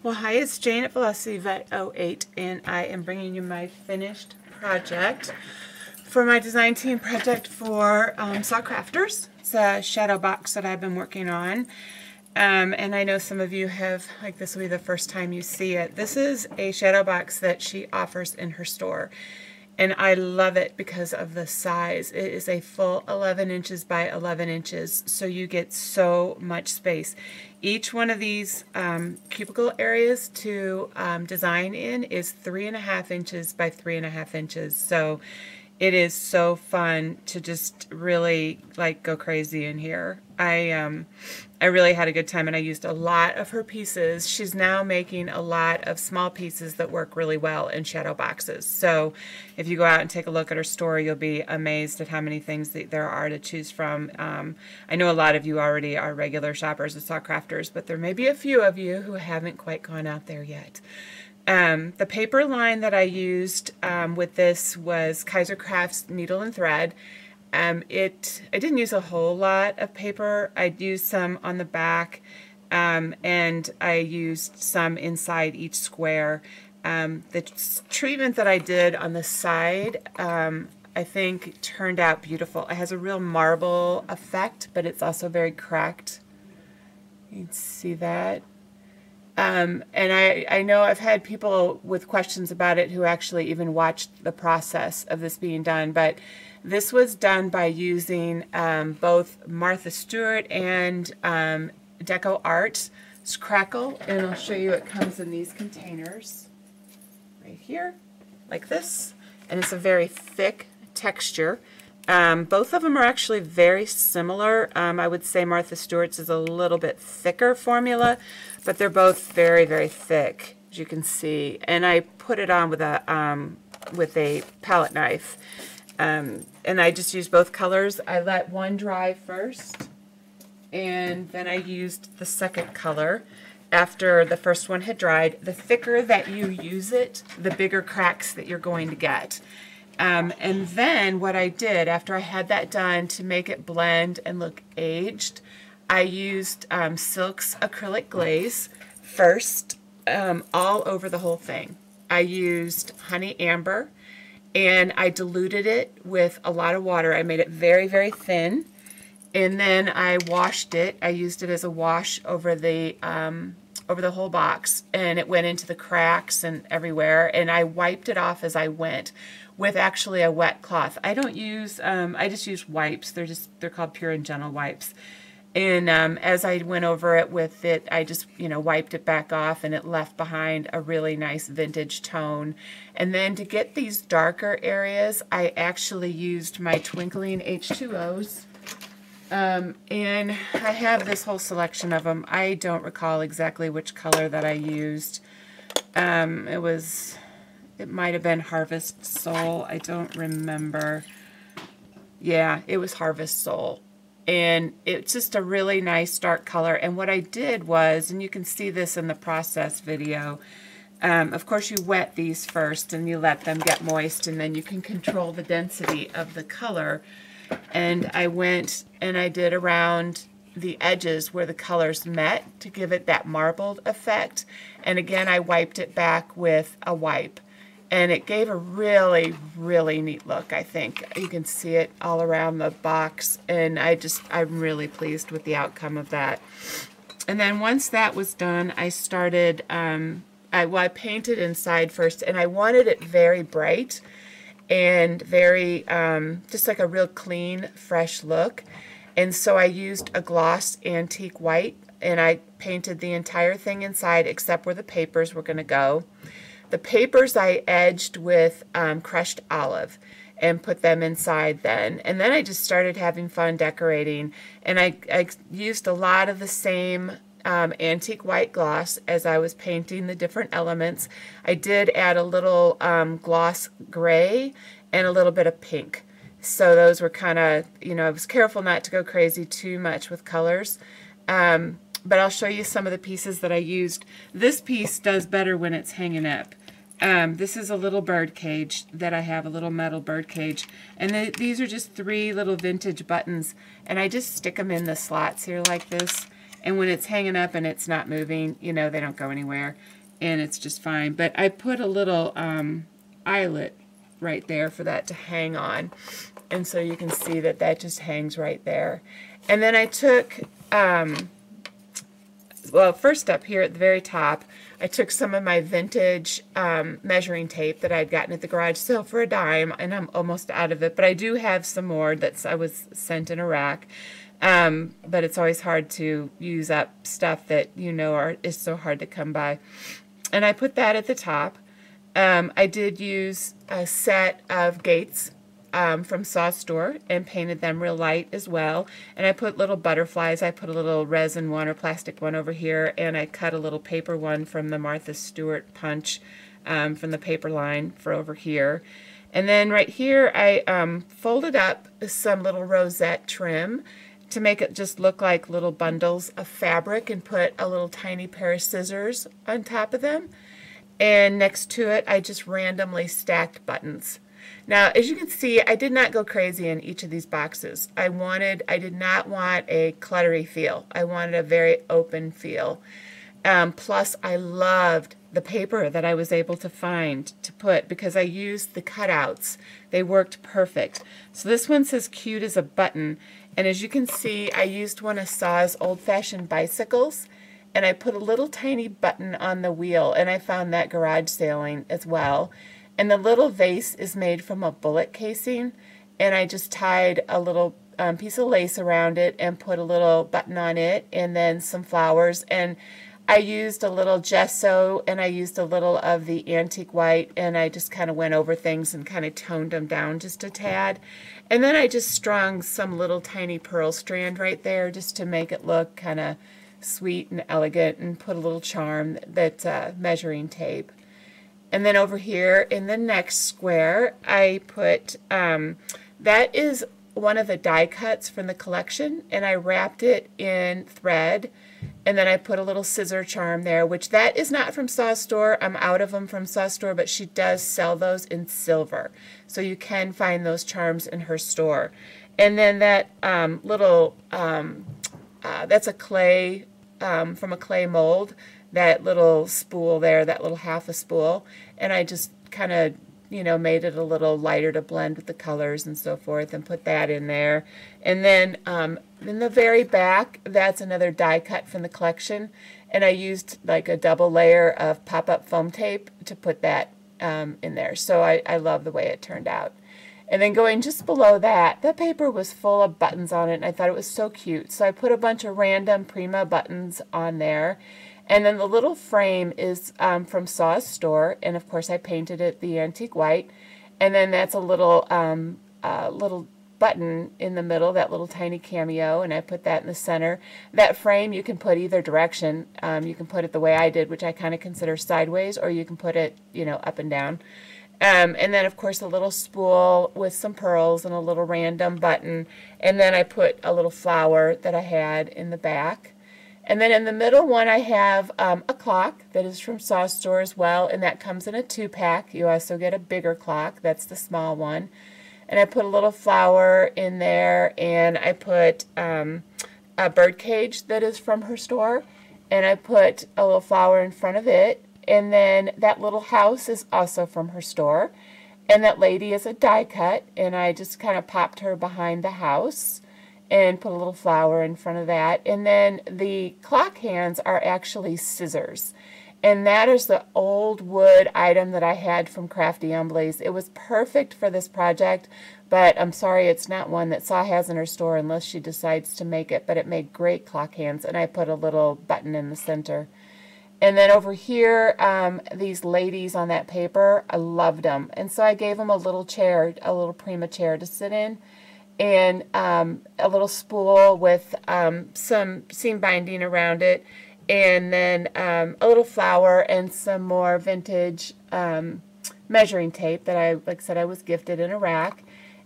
Well, hi, it's Jane at Velocity Vet 08, and I am bringing you my finished project for my design team project for SaCrafters. It's a shadow box that I've been working on, and I know some of you have, like, this will be the first time you see it. This is a shadow box that she offers in her store, and I love it because of the size. It is a full 11 inches by 11 inches, so you get so much space. Each one of these cubicle areas to design in is 3.5 inches by 3.5 inches. So it is so fun to just really like go crazy in here. I really had a good time, and I used a lot of her pieces. She's now making a lot of small pieces that work really well in shadow boxes. So if you go out and take a look at her store, you'll be amazed at how many things that there are to choose from. I know a lot of you already are regular shoppers at SaCrafters, but there may be a few of you who haven't quite gone out there yet. The paper line that I used with this was Kaiser Crafts Needle and Thread. I didn't use a whole lot of paper. I used some on the back, and I used some inside each square. The treatment that I did on the side, I think turned out beautiful. It has a real marble effect, but it's also very cracked. You can see that. And I know I've had people with questions about it who actually even watched the process of this being done, but this was done by using both Martha Stewart and Deco Art's Crackle, and I'll show you it comes in these containers right here, like this, and it's a very thick texture. Both of them are actually very similar. I would say Martha Stewart's is a little bit thicker formula, but they're both very, very thick, as you can see. And I put it on with a palette knife. And I just used both colors. I let one dry first, and then I used the second color after the first one had dried. The thicker that you use it, the bigger cracks that you're going to get. And then what I did after I had that done to make it blend and look aged, I used Silk's acrylic glaze first all over the whole thing. I used honey amber, and I diluted it with a lot of water. I made it very, very thin, and then I washed it. I used it as a wash over the whole box, and it went into the cracks and everywhere, and I wiped it off as I went with actually a wet cloth. I don't use, I just use wipes. They're called Pure and Gentle wipes. And as I went over it with it, I just, wiped it back off, and it left behind a really nice vintage tone. And then to get these darker areas, I actually used my Twinkling H2Os. And I have this whole selection of them. I don't recall exactly which color that I used. It might have been Harvest Soul. I don't remember. Yeah, it was Harvest Soul. And it's just a really nice dark color. And what I did was, and you can see this in the process video, of course you wet these first and you let them get moist, and then you can control the density of the color. And I went and I did around the edges where the colors met to give it that marbled effect. And again, I wiped it back with a wipe. And it gave a really, really neat look, I think. You can see it all around the box, and I'm really pleased with the outcome of that. And then once that was done, I started, I painted inside first, and I wanted it very bright and very, just like a real clean, fresh look. And so I used a gloss antique white, and I painted the entire thing inside except where the papers were going to go. The papers I edged with crushed olive and put them inside then. And then I just started having fun decorating. And I used a lot of the same antique white gloss as I was painting the different elements. I did add a little gloss gray and a little bit of pink. So those were kind of, I was careful not to go crazy too much with colors. But I'll show you some of the pieces that I used. This piece does better when it's hanging up. This is a little bird cage that I have, a little metal bird cage. And these are just 3 little vintage buttons. And I just stick them in the slots here like this. And when it's hanging up and it's not moving, they don't go anywhere. and it's just fine. But I put a little eyelet right there for that to hang on, and so you can see that that just hangs right there. And then I took, well, first up here at the very top, I took some of my vintage measuring tape that I'd gotten at the garage sale for $10, and I'm almost out of it, but I do have some more that I was sent in a rack. But it's always hard to use up stuff that you know is so hard to come by. And I put that at the top. I did use a set of gates from SaCrafters and painted them real light as well. And I put little butterflies. I put a little resin one or plastic one over here, and I cut a little paper one from the Martha Stewart punch from the paper line for over here. And then right here I folded up some little rosette trim to make it just look like little bundles of fabric, and put a little tiny pair of scissors on top of them. And next to it I just randomly stacked buttons. Now, as you can see, I did not go crazy in each of these boxes. I did not want a cluttery feel. I wanted a very open feel. Plus, I loved the paper that I was able to find to put, because I used the cutouts. They worked perfect. So this one says cute as a button, and as you can see, I used one of Saw's old-fashioned bicycles, and I put a little tiny button on the wheel, and I found that garage sailing as well. And the little vase is made from a bullet casing, and I just tied a little piece of lace around it and put a little button on it, and then some flowers. And I used a little gesso, and I used a little of the antique white, and I just kind of went over things and kind of toned them down just a tad. And then I just strung some little tiny pearl strand right there just to make it look kind of sweet and elegant, and put a little charm that's measuring tape. And then over here in the next square, I put, that is one of the die cuts from the collection, and I wrapped it in thread, and then I put a little scissor charm there, which that is not from SaCrafters. I'm out of them from SaCrafters, but she does sell those in silver. So you can find those charms in her store. And then that that's a clay, from a clay mold, that little spool there, that little half a spool, and I just kind of, you know, made it a little lighter to blend with the colors and so forth, and put that in there. And then in the very back, that's another die cut from the collection, and I used like a double layer of pop-up foam tape to put that in there. So I love the way it turned out. And then going just below that, the paper was full of buttons on it, and I thought it was so cute. So I put a bunch of random Prima buttons on there. And then the little frame is from Saw's store, and of course I painted it the antique white. And then that's a little little button in the middle, that little tiny cameo, and I put that in the center. That frame you can put either direction. You can put it the way I did, which I kind of consider sideways, or you can put it, you know, up and down. And then of course a little spool with some pearls and a little random button. And then I put a little flower that I had in the back. And then in the middle one I have a clock that is from SaCrafters as well, and that comes in a 2-pack. You also get a bigger clock, that's the small one. And I put a little flower in there, and I put a bird cage that is from her store, and I put a little flower in front of it. And then that little house is also from her store, and that lady is a die cut, and I just kind of popped her behind the house and put a little flower in front of that. And then the clock hands are actually scissors, and that is the old wood item that I had from Crafty Umblies. It was perfect for this project, but I'm sorry it's not one that Saw has in her store unless she decides to make it, but it made great clock hands, and I put a little button in the center. And then over here, these ladies on that paper, I loved them, and so I gave them a little chair, a little Prima chair to sit in, and a little spool with some seam binding around it, and then a little flower and some more vintage measuring tape that I, like I said, I was gifted in a rack.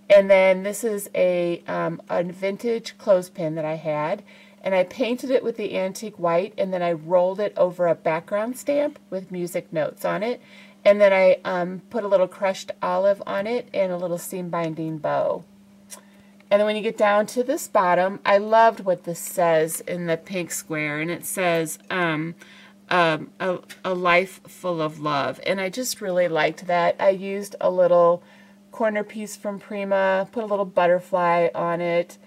And then this is a vintage clothespin that I had, and I painted it with the antique white, and then I rolled it over a background stamp with music notes on it, and then I put a little crushed olive on it and a little seam binding bow. And then when you get down to this bottom, I loved what this says in the pink square, and it says, a life full of love. And I just really liked that. I used a little corner piece from Prima, put a little butterfly on it,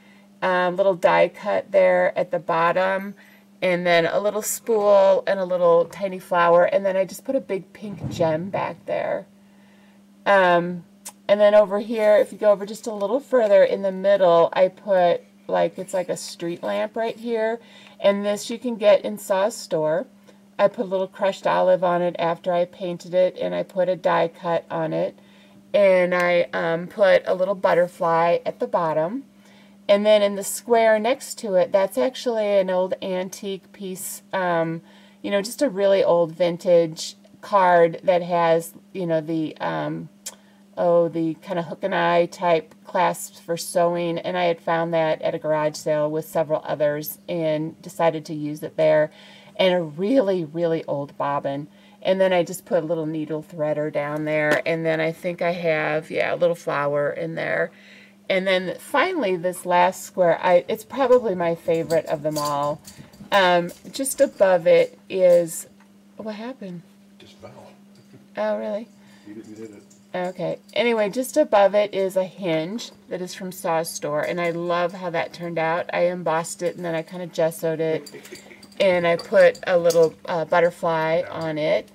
little die cut there at the bottom, and then a little spool and a little tiny flower, and then I just put a big pink gem back there. And then over here, if you go over just a little further in the middle, I put it's like a street lamp right here, and this you can get in Saw's store. I put a little crushed olive on it after I painted it, and I put a die cut on it, and I put a little butterfly at the bottom. And then in the square next to it, that's actually an old antique piece, you know, just a really old vintage card that has, you know, the kind of hook and eye type clasps for sewing. And I had found that at a garage sale with several others and decided to use it there. And a really, really old bobbin. And then I just put a little needle threader down there. And then I think I have, yeah, a little flower in there. And then finally, this last square, it's probably my favorite of them all. Just above it is, what happened? Just fell. Oh, really? You did it. Okay. Anyway, just above it is a hinge that is from Saw's store, and I love how that turned out. I embossed it, and then I kind of gessoed it, and I put a little butterfly on it.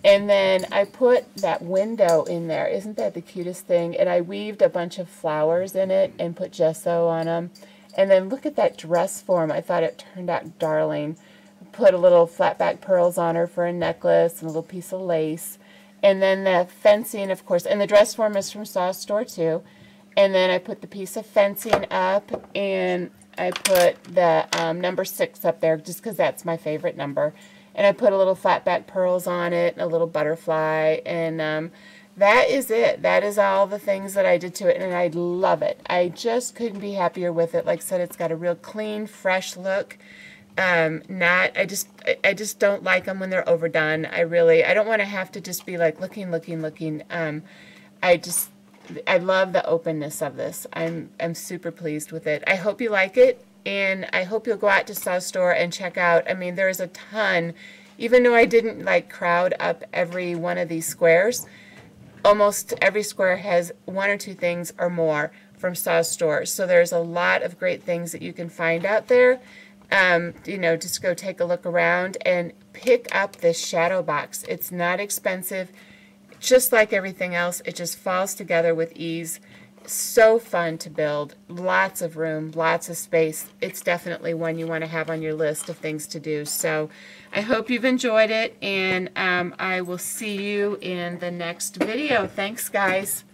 And then I put that window in there. Isn't that the cutest thing? And I weaved a bunch of flowers in it and put gesso on them. And then look at that dress form. I thought it turned out darling. Put a little flat back pearls on her for a necklace and a little piece of lace. And then the fencing, of course, and the dress form is from Saw's store too. And then I put the piece of fencing up, and I put the number 6 up there just because that's my favorite number. And I put a little flat back pearls on it and a little butterfly, and that is it. That is all the things that I did to it, and I love it. I just couldn't be happier with it. Like I said, it's got a real clean, fresh look. I just don't like them when they're overdone. I don't want to have to just be like looking. I love the openness of this. I'm super pleased with it. I hope you like it. And I hope you'll go out to Saw's store and check out. I mean, there's a ton. Even though I didn't crowd up every one of these squares, almost every square has 1 or 2 things or more from Saw's store. So there's a lot of great things that you can find out there. You know, just go take a look around and pick up this shadow box. It's not expensive. Just like everything else, it just falls together with ease. So fun to build, lots of room, lots of space. It's definitely one you want to have on your list of things to do. So I hope you've enjoyed it, and I will see you in the next video. Thanks, guys.